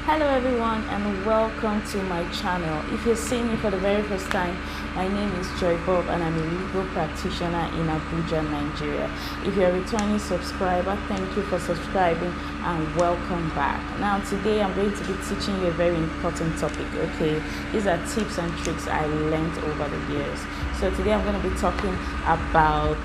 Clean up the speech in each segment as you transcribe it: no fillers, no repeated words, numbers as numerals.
Hello everyone and welcome to my channel. If you're seeing me for the very first time, my name is Joy Bob and I'm a legal practitioner in Abuja, Nigeria. If you're a returning subscriber, thank you for subscribing and welcome back. Now today I'm going to be teaching you a very important topic, okay? These are tips and tricks I learned over the years. So today I'm going to be talking about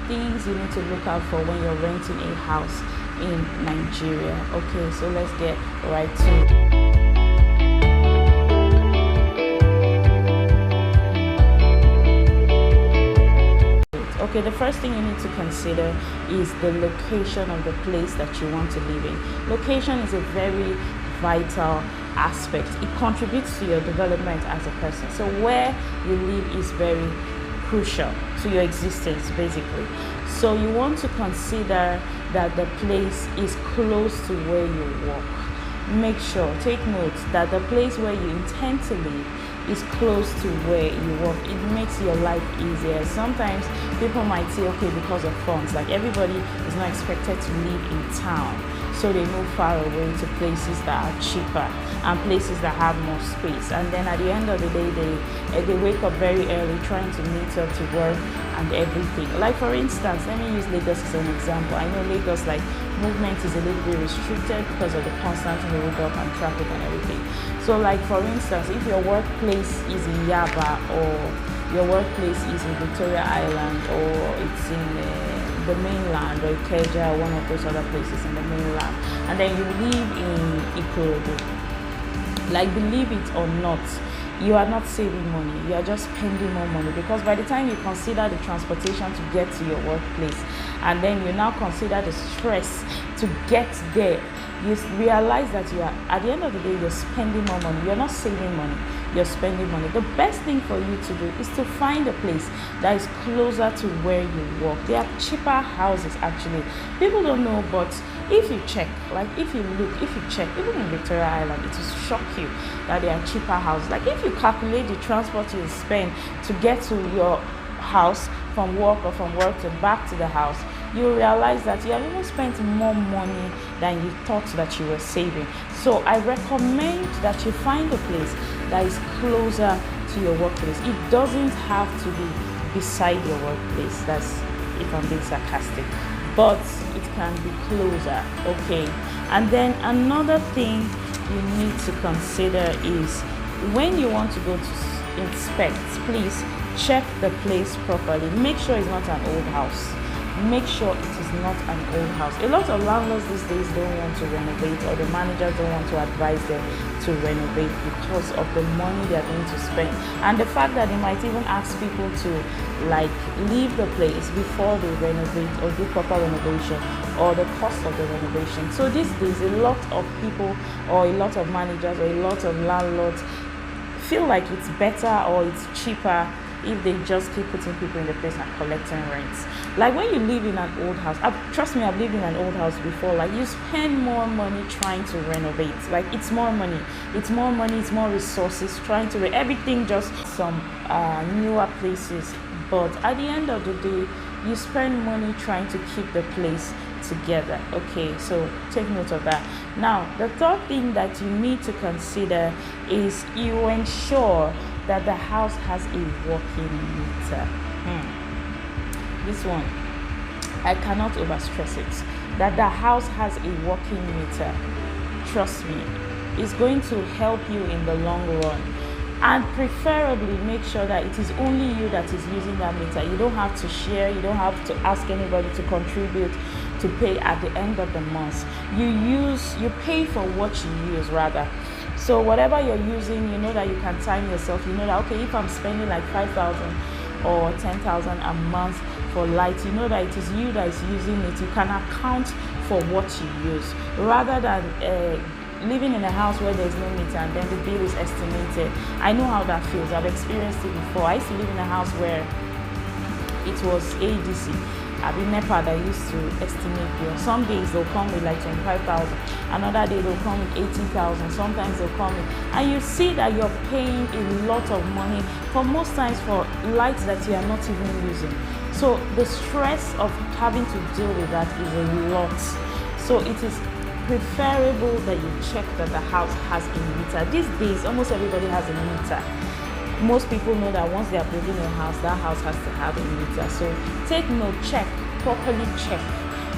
things you need to look out for when you're renting a house in Nigeria. Okay, so let's get right to it. Okay, the first thing you need to consider is the location of the place that you want to live in. Location is a very vital aspect. It contributes to your development as a person. So where you live is very crucial to your existence, basically. So you want to consider that the place is close to where you work. Make sure, take note that the place where you intend to live is close to where you work. It makes your life easier. Sometimes people might say, okay, because of funds, like everybody is not expected to live in town, so they move far away to places that are cheaper and places that have more space. And then at the end of the day, they wake up very early trying to meet up to work and everything. Like for instance, let me use Lagos as an example. I know Lagos, like, movement is a little bit restricted because of the constant hold up and traffic and everything. So like for instance, if your workplace is in Yaba, or your workplace is in Victoria Island, or it's in the mainland, or Ikeja, one of those other places in the mainland, and then you live in Ikorodu, like, believe it or not, you are not saving money, you are just spending more money, because by the time you consider the transportation to get to your workplace, and then you now consider the stress to get there, you realize that you are, at the end of the day, you're spending more money. You're not saving money, you're spending money. The best thing for you to do is to find a place that is closer to where you work. There are cheaper houses, actually. People don't know, but if you check, like if you look, if you check, even in Victoria Island, it will shock you that there are cheaper houses. Like if you calculate the transport you spend to get to your house from work, or from work to back to the house, you realize that you have even spent more money than you thought that you were saving. So I recommend that you find a place that is closer to your workplace. It doesn't have to be beside your workplace, that's if I'm being sarcastic, but it can be closer, okay? And then another thing you need to consider is when you want to go to inspect, please check the place properly. Make sure it's not an old house. Make sure it is not an old house. A lot of landlords these days don't want to renovate, or the managers don't want to advise them to renovate because of the money they are going to spend, and the fact that they might even ask people to like leave the place before they renovate or do proper renovation, or the cost of the renovation. So these days, a lot of people, or a lot of managers, or a lot of landlords feel like it's better or it's cheaper if they just keep putting people in the place and collecting rents. Like when you live in an old house, trust me, I've lived in an old house before, like you spend more money trying to renovate. Like it's more money, it's more resources trying to everything, just some newer places. But at the end of the day, you spend money trying to keep the place together. Okay, so take note of that. Now the third thing that you need to consider is you ensure that the house has a working meter. This one, I cannot overstress it, that the house has a working meter. Trust me, it's going to help you in the long run. And preferably make sure that it is only you that is using that meter. You don't have to share, you don't have to ask anybody to contribute to pay at the end of the month. You pay for what you use, rather. So whatever you're using, you know that you can time yourself. You know that, okay, if I'm spending like 5,000 or 10,000 a month for light, you know that it is you that is using it. You can account for what you use, rather than living in a house where there's no meter and then the bill is estimated. I know how that feels. I've experienced it before. I used to live in a house where it was ADC. I've been NEPA that used to estimate bill. Some days they'll come with like 25,000. Another day they'll come with 18,000. Sometimes they'll come with, and you see that you're paying a lot of money for most times for lights that you are not even using. So the stress of having to deal with that is a lot. So it is preferable that you check that the house has a meter. These days, almost everybody has a meter. Most people know that once they are building a house, that house has to have a meter. So take note, check, properly check.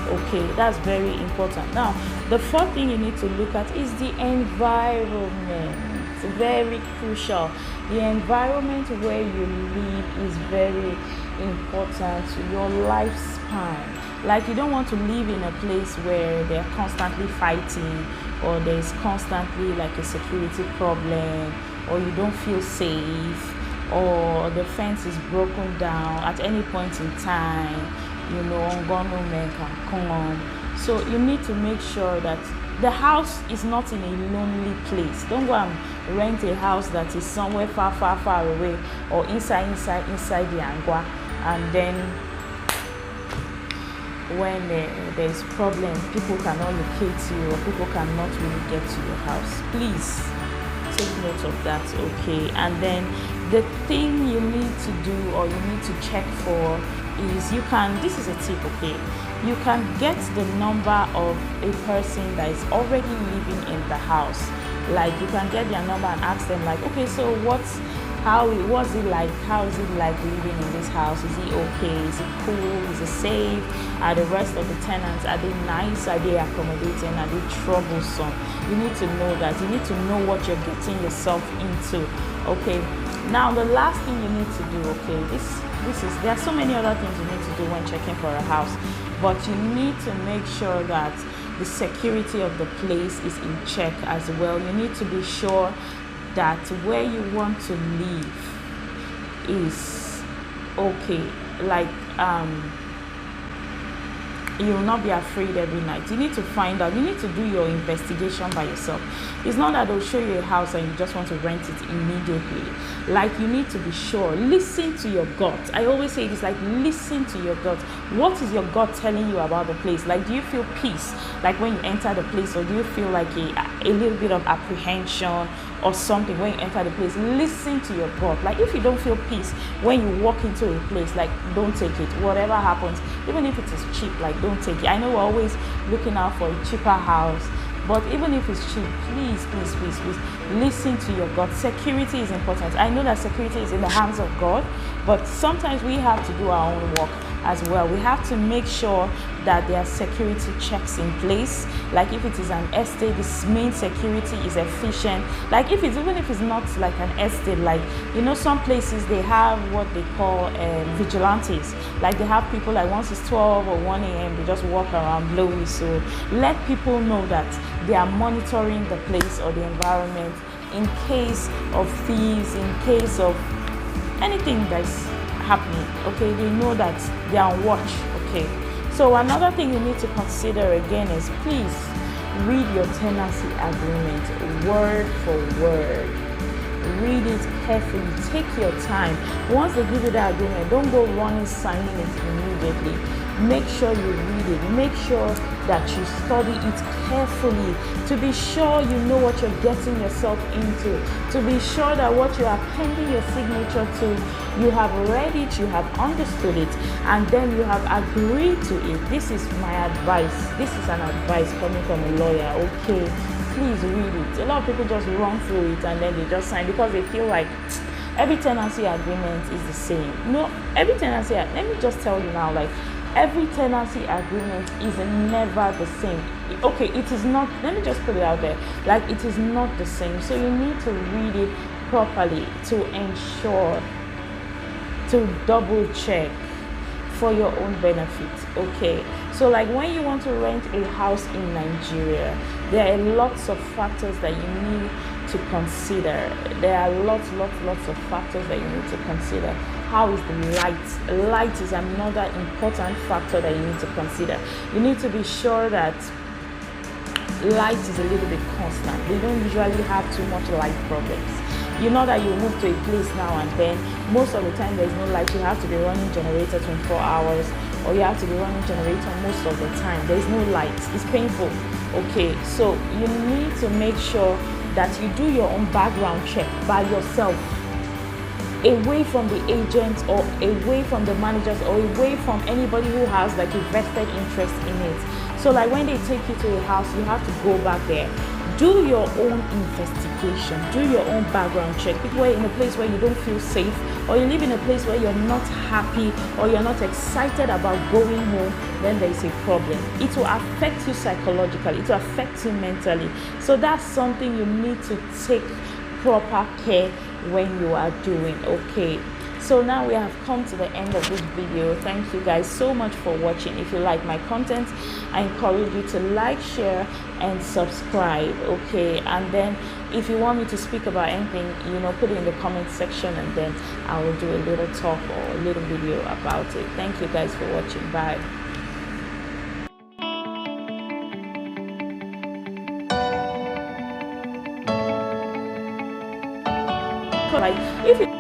Okay, that's very important. Now, the fourth thing you need to look at is the environment. It's very crucial. The environment where you live is very important to your lifespan. Like, you don't want to live in a place where they're constantly fighting, or there's constantly like a security problem, or you don't feel safe, or the fence is broken down at any point in time. Gunmen can come. So you need to make sure that the house is not in a lonely place. Don't go and rent a house that is somewhere far, far, far away, or inside the Angwa, and then when there's problem, people cannot locate you, or people cannot really get to your house. Please take note of that, okay? And then the thing you need to do, or you need to check for, is this is a tip, okay? You can get the number of a person that is already living in the house. Like, you can get their number and ask them, like, okay, so what's it like? How is it like living in this house? Is it okay? Is it cool? Is it safe? Are the rest of the tenants, are they nice? Are they accommodating? Are they troublesome? You need to know that. You need to know what you're getting yourself into, okay? Now, the last thing you need to do, okay, there are so many other things you need to do when checking for a house, but you need to make sure that the security of the place is in check as well. You need to be sure that where you want to live is okay. Like, you will not be afraid every night. You need to find out. You need to do your investigation by yourself. It's not that they'll show you a house and you just want to rent it immediately. Like, you need to be sure. Listen to your gut. I always say it's like, listen to your gut. What is your gut telling you about the place? Like, do you feel peace like when you enter the place, or do you feel like a little bit of apprehension or something when you enter the place? Listen to your gut. Like, if you don't feel peace when you walk into a place, like, don't take it. Whatever happens, even if it is cheap, like, don't take it. I know we're always looking out for a cheaper house, but even if it's cheap, please listen to your gut. Security is important. I know that security is in the hands of God, but sometimes we have to do our own work as well. We have to make sure that there are security checks in place. Like, if it is an estate, this main security is efficient. Like, even if it's not like an estate, like, some places they have what they call vigilantes. Like, they have people, like, once it's 12 or 1 a.m. they just walk around blow whistle. Let people know that they are monitoring the place or the environment in case of thieves, in case of anything that's happening. Okay, they know that they are on watch. Okay, so another thing you need to consider again is, please read your tenancy agreement word for word. Read it carefully. Take your time. Once they give you that agreement, don't go running signing it immediately. Make sure you read it. Make sure that you study it carefully, to be sure you know what you're getting yourself into, to be sure that what you are pending your signature to, you have read it, you have understood it, and then you have agreed to it. This is my advice. This is an advice coming from a lawyer, okay? Please read it. A lot of people just run through it and then they just sign because they feel like every tenancy agreement is the same. No, every tenancy, let me just tell you now, like, every tenancy agreement is never the same. Okay, it is not, let me just put it out there, like, it is not the same. So you need to read it properly to ensure, to double check for your own benefit. Okay, so like, when you want to rent a house in Nigeria, there are lots of factors that you need to consider. There are lots of factors that you need to consider. How is the light? Light is another important factor that you need to consider. You need to be sure that light is a little bit constant. They don't usually have too much light problems. You know that you move to a place now and then, most of the time there's no light. You have to be running generator 24 hours, or you have to be running generator most of the time. There's no light. It's painful. Okay, so you need to make sure that you do your own background check by yourself, away from the agents or away from the managers or away from anybody who has like a vested interest in it. So like when they take you to a house, you have to go back there, do your own investigation, do your own background check. If you're in a place where you don't feel safe, or you live in a place where you're not happy, or you're not excited about going home, then there is a problem. It will affect you psychologically, it will affect you mentally. So that's something you need to take proper care when you are doing. Okay, so now we have come to the end of this video. Thank you guys so much for watching. If you like my content, I encourage you to like, share and subscribe. Okay, and then if you want me to speak about anything, put it in the comment section, and then I will do a little talk or a little video about it. Thank you guys for watching. Bye. Like if you